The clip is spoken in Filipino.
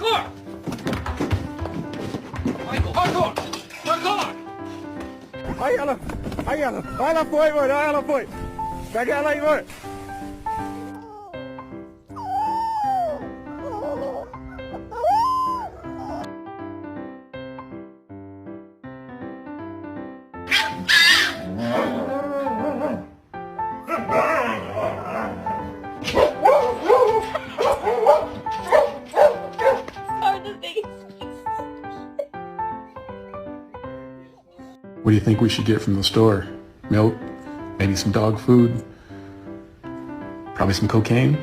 Parkour! Michael, parkour! Parkour! Aí ela. Aí ela foi, mano. Aí ela foi. Pega ela aí, mano. What do you think we should get from the store? Milk? Maybe some dog food? Probably some cocaine?